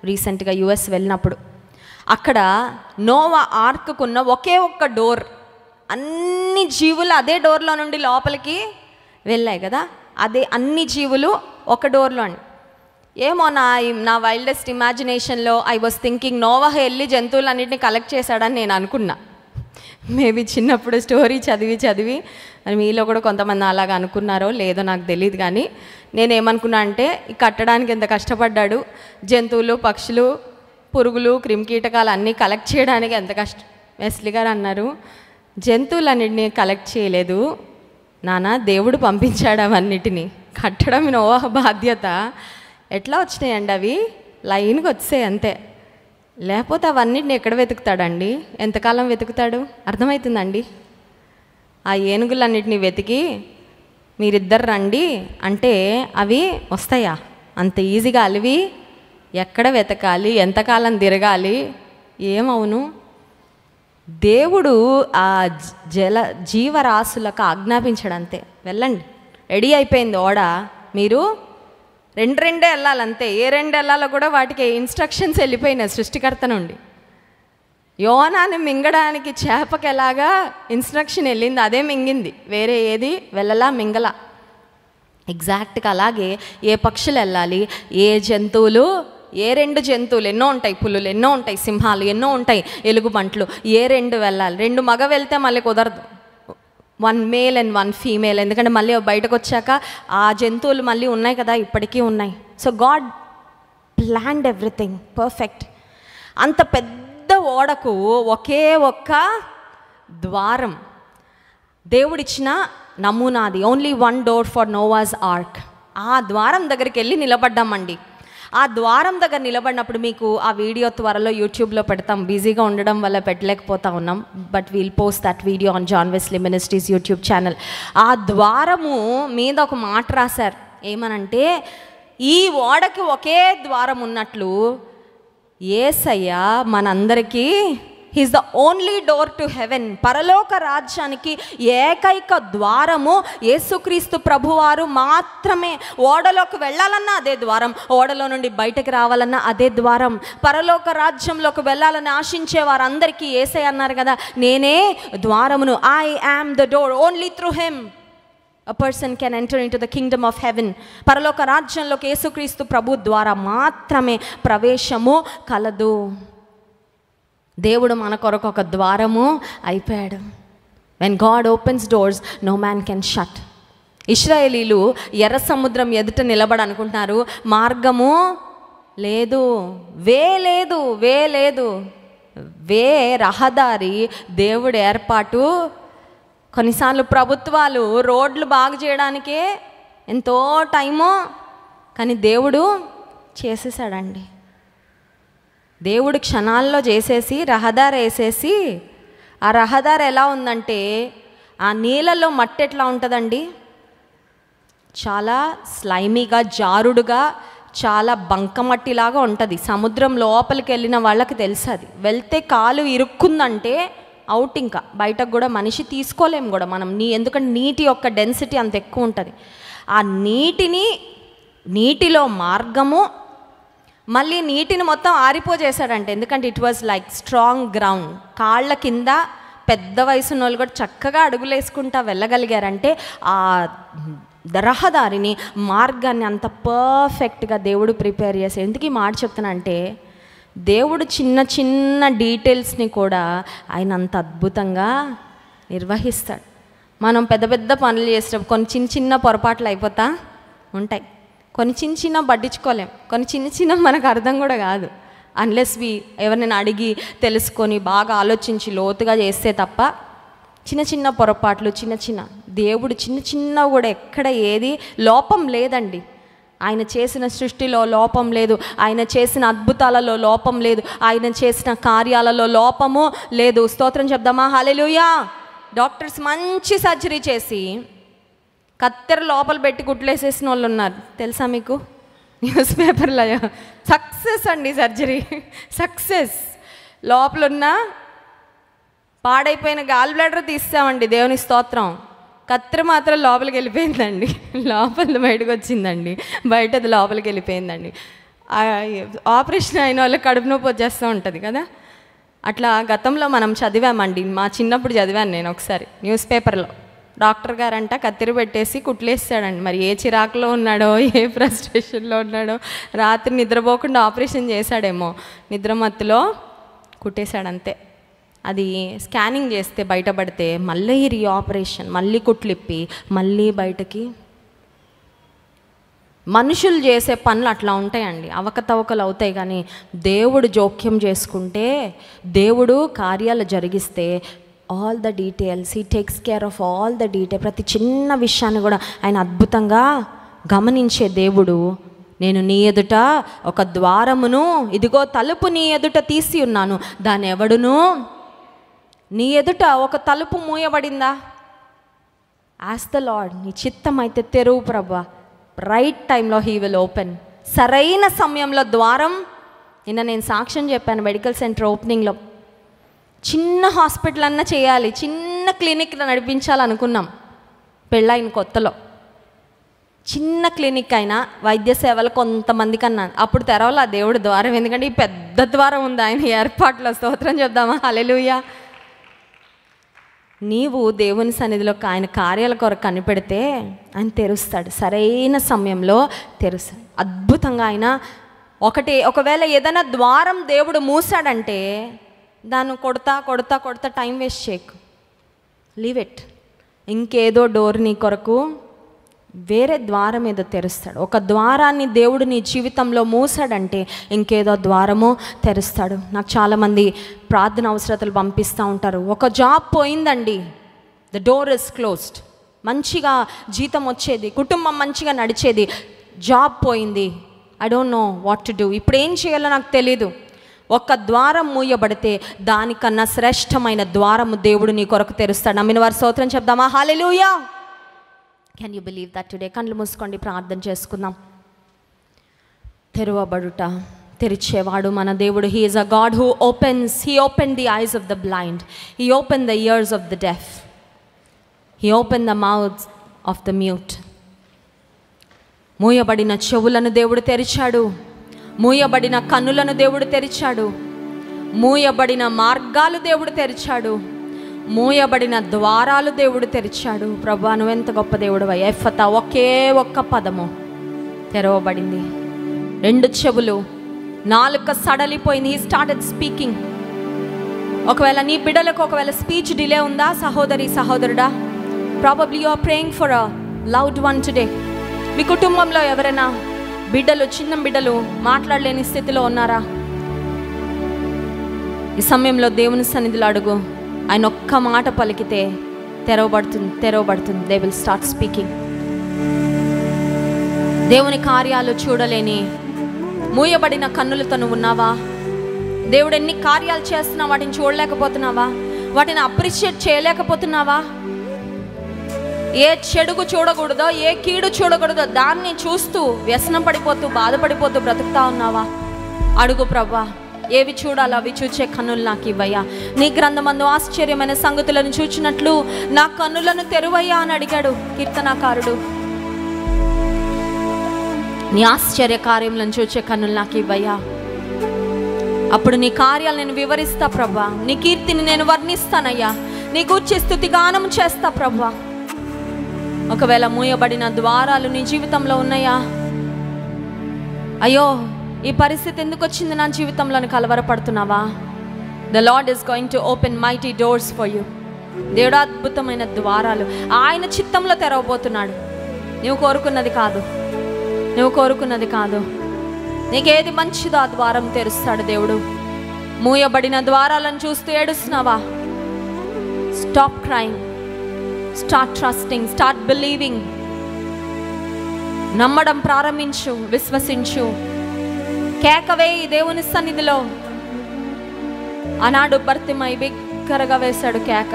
రీసెంట్గా, యుఎస్ వెళ్ళినప్పుడు. అక్కడ నోవా ఆర్కుకున్న ఒకే ఒక్క డోర్, అన్ని జీవులు అదే డోర్లో నుండి లోపలికి వెళ్ళాయి కదా, అదే అన్ని జీవులు ఒక డోర్లో అండి. ఏమో నా వైల్డెస్ట్ ఇమాజినేషన్లో ఐ వాజ్ థింకింగ్ నోవాహు వెళ్ళి జంతువులన్నింటినీ కలెక్ట్ చేశాడని నేను అనుకున్నా. మేబీ చిన్నప్పుడు స్టోరీ చదివి మరి మీలో కూడా కొంతమంది అలాగా అనుకున్నారో లేదో నాకు తెలియదు, కానీ నేనేమనుకున్నా అంటే ఈ కట్టడానికి ఎంత కష్టపడ్డాడు, జంతువులు, పక్షులు, పురుగులు, క్రిమికీటకాలు అన్నీ కలెక్ట్ చేయడానికి ఎంత కష్టం. వెస్లీ గారు అన్నారు, జంతువులన్నింటినీ కలెక్ట్ చేయలేదు నాన్న, దేవుడు పంపించాడు అవన్నిటినీ. కట్టడం నోవాహు బాధ్యత. ఎట్లా వచ్చినాయండి అవి? లైన్కి వచ్చాయి అంతే. లేకపోతే అవన్నిటిని ఎక్కడ వెతుకుతాడండి? ఎంతకాలం వెతుకుతాడు? అర్థమవుతుందండి? ఆ ఏనుగులన్నిటిని వెతికి మీరిద్దరు రండి అంటే అవి వస్తాయా? అంత ఈజీగా అలివి ఎక్కడ వెతకాలి, ఎంతకాలం తిరగాలి, ఏమవును? దేవుడు ఆ జీవరాశులకు ఆజ్ఞాపించాడు అంతే, వెళ్ళండి, రెడీ అయిపోయింది ఓడ, మీరు రెండే వెళ్ళాలంతే. ఏ 2 వెళ్ళాలో కూడా వాటికి ఇన్స్ట్రక్షన్స్ వెళ్ళిపోయినాయి సృష్టికర్త నుండి. యోనాని మింగడానికి చేపకి ఎలాగా ఇన్స్ట్రక్షన్ వెళ్ళింది, అదే మింగింది, వేరే ఏది వెళ్ళలా మింగలా. ఎగ్జాక్ట్గా అలాగే ఏ పక్షులు వెళ్ళాలి, ఏ జంతువులు, ఏ 2 జంతువులు, ఎన్నో ఉంటాయి, పులులు ఎన్నో ఉంటాయి, సింహాలు ఎన్నో ఉంటాయి, ఎలుగుబంట్లు, ఏ 2 వెళ్ళాలి. 2 మగ వెళ్తే మళ్ళీ కుదరదు, 1 మేల్ అండ్ 1 ఫీమేల్, ఎందుకంటే మళ్ళీ బయటకు వచ్చాక ఆ జంతువులు మళ్ళీ ఉన్నాయి కదా, ఇప్పటికీ ఉన్నాయి. So God planned everything perfect. అంత పెద్ద ఓడకు ఒకే ఒక్క ద్వారం దేవుడిచ్చిన నమూనాది. Only 1 door for Noah's ark. ఆ ద్వారం దగ్గరికి వెళ్ళి నిలబడ్డామండి. ఆ ద్వారం దగ్గర నిలబడినప్పుడు మీకు ఆ వీడియో త్వరలో యూట్యూబ్లో పెడతాం, బిజీగా ఉండడం వల్ల పెట్టలేకపోతా ఉన్నాం, but we'll post that video on John Wesley ministries YouTube channel. ఆ ద్వారము మీద ఒక మాట రాశారు, ఏమనంటే ఈ ఓడకి ఒకే ద్వారం ఉన్నట్లు యేసయ్య మనందరికీ he's the only door to heaven. పరలోక రాజ్యానికి ఏకైక ద్వారము యేసుక్రీస్తు ప్రభువారు మాత్రమే. ఓడలోకి వెళ్ళాలన్నా అదే ద్వారం, ఓడలో నుండి బయటకు రావాలన్నా అదే ద్వారం. పరలోక రాజ్యంలోకి వెళ్ళాలని ఆశించే వారందరికీ యేసయ్య అన్నారు కదా, నేనే ద్వారమును, I am the door, only through him a person can enter into the kingdom of heaven. పరలోక రాజ్యంలోకి యేసుక్రీస్తు ప్రభు ద్వారా మాత్రమే ప్రవేశము కలదు. దేవుడు మన కొరకు ఒక ద్వారము అయిపోయాడు. when God opens doors no man can shut. ఇశ్రాయేలీలు ఎర్ర సముద్రం ఎదుట నిలబడి అనుకుంటున్నారు, మార్గము లేదు, వే లేదు, వే లేదు. వే రహదారి దేవుడి ఏర్పాటు. కొన్నిసార్లు ప్రభుత్వాలు రోడ్లు బాగు చేయడానికే ఎంతో టైమో, కానీ దేవుడు చేసేసాడండి. దేవుడు క్షణాల్లో చేసేసి రహదారి వేసేసి, ఆ రహదారి ఎలా ఉందంటే ఆ నీళ్ళలో మట్టి ఎట్లా ఉంటుందండి, చాలా స్లైమీగా, జారుడుగా, చాలా బంకమట్టిలాగా ఉంటుంది. సముద్రం లోపలికి వెళ్ళిన వాళ్ళకి తెలుసు, అది వెళ్తే కాలు ఇరుక్కుందంటే అవుట్. ఇంకా బయటకు కూడా మనిషి తీసుకోలేము కూడా మనం, ఎందుకంటే నీటి యొక్క డెన్సిటీ అంత ఎక్కువ ఉంటుంది. ఆ నీటిలో మార్గము, మళ్ళీ నీటిని మొత్తం ఆరిపోజేశాడంటే, ఎందుకంటే it was like strong ground. కాళ్ళ కింద పెద్ద వయసున్న వాళ్ళు కూడా చక్కగా అడుగులేసుకుంటా వెళ్ళగలిగారంటే ఆ రహదారిని, మార్గాన్ని అంత పర్ఫెక్ట్గా దేవుడు ప్రిపేర్ చేశాడు. ఎందుకు ఈ మాట చెప్తున్నా అంటే, దేవుడు చిన్న చిన్న డీటెయిల్స్ని కూడా ఆయన అంత అద్భుతంగా నిర్వహిస్తాడు. మనం పెద్ద పెద్ద పనులు చేసేటప్పుడు కొన్ని చిన్న చిన్న పొరపాట్లు అయిపోతా ఉంటాయి. కొన్ని చిన్న చిన్న పట్టించుకోలేం, కొన్ని చిన్న చిన్న మనకు అర్థం కూడా కాదు. అన్లెస్ ఎవరినైనా అడిగి తెలుసుకొని బాగా ఆలోచించి లోతుగా చేస్తే తప్ప చిన్న చిన్న పొరపాట్లు, దేవుడు చిన్న కూడా ఎక్కడ ఏది లోపం లేదండి. ఆయన చేసిన సృష్టిలో లోపం లేదు, ఆయన చేసిన అద్భుతాలలో లోపం లేదు, ఆయన చేసిన కార్యాలలో లోపము లేదు. స్తోత్రం చెప్దామా? హల్లెలూయా. డాక్టర్స్ మంచి సర్జరీ చేసి కత్తెర లోపల పెట్టి కుట్లేసేసిన వాళ్ళు ఉన్నారు, తెలుసా మీకు? న్యూస్ పేపర్లో సక్సెస్ అండి, సర్జరీ సక్సెస్. లోపలున్న పాడైపోయిన గాల్ బ్లాడర్ తీస్తామండి, దేవుని స్తోత్రం. కత్తెర మాత్రం లోపలికి వెళ్ళిపోయిందండి, లోపల బయటకు వచ్చిందండి, బయటది లోపలికి వెళ్ళిపోయిందండి. ఆపరేషన్ అయిన వాళ్ళకి కడుపు నొప్పి వచ్చేస్తూ ఉంటుంది కదా. అట్లా గతంలో మనం చదివామండి, మా చిన్నప్పుడు చదివాను నేను ఒకసారి న్యూస్ పేపర్లో. డాక్టర్ గారంట కత్తెర పెట్టేసి కుట్లేస్తాడండి. మరి ఏ చిరాకులో ఉన్నాడో, ఏ ఫ్రస్ట్రేషన్లో ఉన్నాడో, రాత్రి నిద్రపోకుండా ఆపరేషన్ చేశాడేమో, నిద్రమత్తులో కుట్టేశాడంతే. అది స్కానింగ్ చేస్తే బయటపడితే మళ్ళీ రీఆపరేషన్, మళ్ళీ కుట్లిప్పి మళ్ళీ బయటకి. మనుషులు చేసే పనులు అట్లా ఉంటాయండి, అవకతవకలు అవుతాయి. కానీ దేవుడు జోక్యం చేసుకుంటే, దేవుడు కార్యాలు జరిగిస్తే all the details, he takes care of all the detail. ప్రతి చిన్న విషయాన్ని కూడా ఆయన అద్భుతంగా గమనించే దేవుడు. నేను నీ ఎదుట ఒక ద్వారమును, ఇదిగో తలుపు నీ ఎదుట తీసి ఉన్నాను, దాని ఎవడును. నీ ఎదుట ఒక తలుపు మూయబడిందా? యాస్ ద లార్డ్, నీ చిత్తం అయితే తెరువు ప్రభా. రైట్ టైంలో హీ విల్ ఓపెన్. సరైన సమయంలో ద్వారం. నిన్న నేను సాక్ష్యం చెప్పాను మెడికల్ సెంటర్ ఓపెనింగ్లో. చిన్న హాస్పిటల్ అన్నా చేయాలి, చిన్న క్లినిక్ నడిపించాలనుకున్నాం పెళ్ళైన కొత్తలో. చిన్న క్లినిక్ అయినా వైద్య సేవలు కొంతమందికి అన్నా, అప్పుడు తెరవలా దేవుడు ద్వారం. ఎందుకంటే ఈ పెద్ద ద్వారం ఉంది ఆయన ఏర్పాట్లో. స్తోత్రం చెప్దామా? హల్లెలూయా. నీవు దేవుని సన్నిధిలో ఆయన కార్యాల కొరకు కనిపెడితే ఆయన తెరుస్తాడు, సరైన సమయంలో తెరుస్తాడు అద్భుతంగా. ఆయన ఒకవేళ ఏదైనా ద్వారం దేవుడు మూసాడంటే దాన్ని కొడతా టైం వేస్ట్ చేయకు, లీవ్ ఇట్. ఇంకేదో డోర్ నీ కొరకు వేరే ద్వారం ఏదో తెరుస్తాడు. ఒక ద్వారాన్ని దేవుడు నీ జీవితంలో మూసాడంటే ఇంకేదో ద్వారము తెరుస్తాడు. నాకు చాలామంది ప్రార్థన అవసరతలు పంపిస్తూ ఉంటారు. ఒక జాబ్ పోయిందండి, ద డోర్ ఇస్ క్లోజ్డ్. మంచిగా జీతం వచ్చేది, కుటుంబం మంచిగా నడిచేది, జాబ్ పోయింది, I don't know what to do. ఇప్పుడు ఏం చేయాలో నాకు తెలీదు. ఒక ద్వారం మూయబడితే దానికన్నా శ్రేష్టమైన ద్వారము దేవుడు నీ కొరకు తెరుస్తాడు. నమ్మిన వారి స్తోత్రం చెప్దామా? Hallelujah. Can you believe that today? కళ్ళు మూసుకోండి, ప్రార్థన చేసుకుందాం. తెరవబడుట, తెరిచేవాడు మన దేవుడు. He is a God who opens. He open the eyes of the blind, he open the ears of the deaf, he open the mouths of the mute. మూయబడిన చెవులను దేవుడు తెరిచాడు, మూయబడిన కన్నులను దేవుడు తెరిచాడు, మూయబడిన మార్గాలు దేవుడు తెరిచాడు, మూయబడిన ద్వారాలు దేవుడు తెరిచాడు. ప్రభువా నువ్వెంత గొప్ప దేవుడు. ఎఫ్ఫతా, ఒకే ఒక్క పదము తెరవబడింది. 2 చెవులు, నాలుక సడలిపోయింది. He started speaking. ఒకవేళ నీ బిడ్డలకు ఒకవేళ స్పీచ్ డిలే ఉందా సహోదరి సహోదరుడా? Probably you are praying for a loved one today. మీ కుటుంబంలో ఎవరైనా బిడ్డలు, చిన్న బిడ్డలు మాట్లాడలేని స్థితిలో ఉన్నారా? ఈ సమయంలో దేవుని సన్నిధిలో అడుగు. ఆయన ఒక్క మాట పలికితే తెరవబడుతుంది. They will start speaking. దేవుని కార్యాలు చూడలేని మూయబడిన కన్నులతో నువ్వు ఉన్నావా? దేవుడు ఎన్ని కార్యాలు చేస్తున్నా వాటిని చూడలేకపోతున్నావా? వాటిని అప్రిషియేట్ చేయలేకపోతున్నావా? ఏ చెడుగు చూడకూడదో, ఏ కీడు చూడకూడదో దాన్ని చూస్తూ వ్యసనం పడిపోతూ బాధపడిపోతూ బ్రతుకుతా ఉన్నావా? అడుగు ప్రభువా, ఏవి చూడాలో అవి చూచే కన్నులు నాకు ఇవ్వయ్యా. నీ గ్రంథమందు ఆశ్చర్యమైన సంగతులను చూచినట్లు నా కన్నులను తెరువయ్యా అని అడిగాడు కీర్తనాకారుడు. నీ ఆశ్చర్య కార్యములను చూచే కన్నులు నాకు ఇవ్వయ్యా. అప్పుడు నీ కార్యాలు నేను వివరిస్తా ప్రభా. నీ కీర్తిని నేను వర్ణిస్తానయ్యా. నీ గూర్చి స్తుతిగానం చేస్తా ప్రభా. ఒకవేళ మూయబడిన ద్వారాలు నీ జీవితంలో ఉన్నాయా? అయ్యో ఈ పరిస్థితి ఎందుకు వచ్చింది నా జీవితంలో కలవరపడుతున్నావా? The Lord is going to open mighty doors for you. దేవుడు అద్భుతమైన ద్వారాలు ఆయన చిత్తంలో తెరవబోతున్నాడు. నువ్వు కోరుకున్నది కాదు, నువ్వు కోరుకున్నది కాదు. నీకేది మంచిదో ఆ ద్వారం తెరుస్తాడు దేవుడు. మూయబడిన ద్వారాలను చూస్తూ ఏడుస్తున్నావా? Stop crying, start trusting, start believing. నమ్మడం ప్రారంభించు, విశ్వసించు. కేకవే ఈ దేవుని సన్నిధిలో. ఆనాడు భర్తిమై బిగ్గరగా వేశాడు కేక.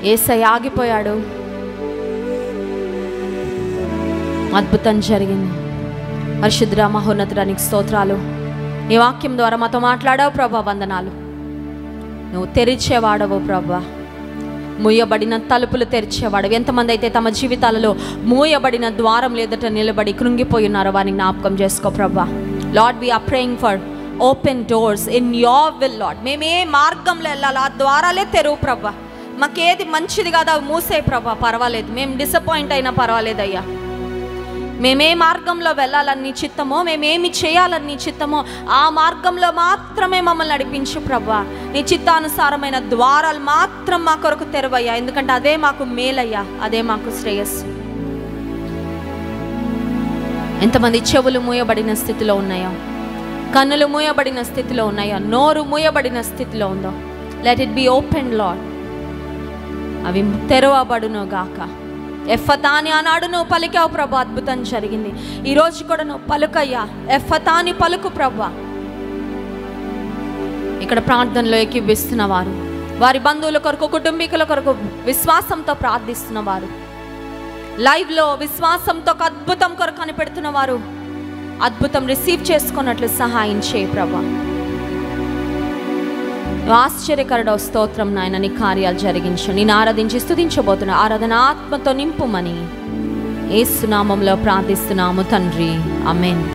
యేసయ్య ఆగిపోయాడు. అద్భుతం జరిగింది. పరిశుద్ధ మహోన్నతుడానికి స్తోత్రాలు. ఈ వాక్యం ద్వారా మాతో మాట్లాడావు ప్రభా, వందనాలు. నువ్వు తెరిచేవాడవు ప్రభా. మూయబడిన తలుపులు తెరిచేవాడు. ఎంతమంది అయితే తమ జీవితాలలో మూయబడిన ద్వారం లేదట నిలబడి కృంగిపోయి ఉన్నారో వారిని జ్ఞాపకం చేసుకో ప్రభా. Lord, we are praying for open doors in your will Lord. మేము ఏ మార్గంలో వెళ్ళాలి ఆ ద్వారాలే తెరువు ప్రభా. మాకేది మంచిది కాదు అవి మూసే ప్రభా, పర్వాలేదు. మేము డిసప్పాయింట్ అయినా పర్వాలేదయ్యా. మేమే మార్గంలో వెళ్ళాలని నీ చిత్తమో, మేమేమి చేయాలని నీ చిత్తమో ఆ మార్గంలో మాత్రమే మమ్మల్ని నడిపించు ప్రభా. నీ చిత్తానుసారమైన ద్వారాలు మాత్రం మా కొరకు తెరవయ్యా. ఎందుకంటే అదే మాకు మేలయ్యా, అదే మాకు శ్రేయస్సు. ఎంతమంది చెవులు మూయబడిన స్థితిలో ఉన్నాయో, కన్నులు మూయబడిన స్థితిలో ఉన్నాయో, నోరు మూయబడిన స్థితిలో ఉందో, let it be open lord. అవి తెరవబడును గాక. ఎఫ్ఫతాని ఆనాడు నువ్వు పలికావు ప్రభా, అద్భుతం జరిగింది. ఈరోజు కూడా నువ్వు పలుకయ్యా, ఎఫ్ఫతాని పలుకు ప్రభా. ఇక్కడ ప్రార్థనలో ఏకీవిస్తున్న వారు, వారి బంధువుల కొరకు, కుటుంబీకుల కొరకు విశ్వాసంతో ప్రార్థిస్తున్న వారు, లైవ్లో విశ్వాసంతో ఒక అద్భుతం కొరకు కనిపెడుతున్న వారు, అద్భుతం రిసీవ్ చేసుకున్నట్లు సహాయం చేయి ప్రభా. ఆశ్చర్యకరుడో స్తోత్రం నాయన. నీ కార్యాలు జరిగించు. నేను ఆరాధించి స్తుతించబోతున్నా. ఆరాధన ఆత్మతో నింపుమని యేసు నామములో ప్రార్థిస్తున్నాము తండ్రి, ఆమేన్.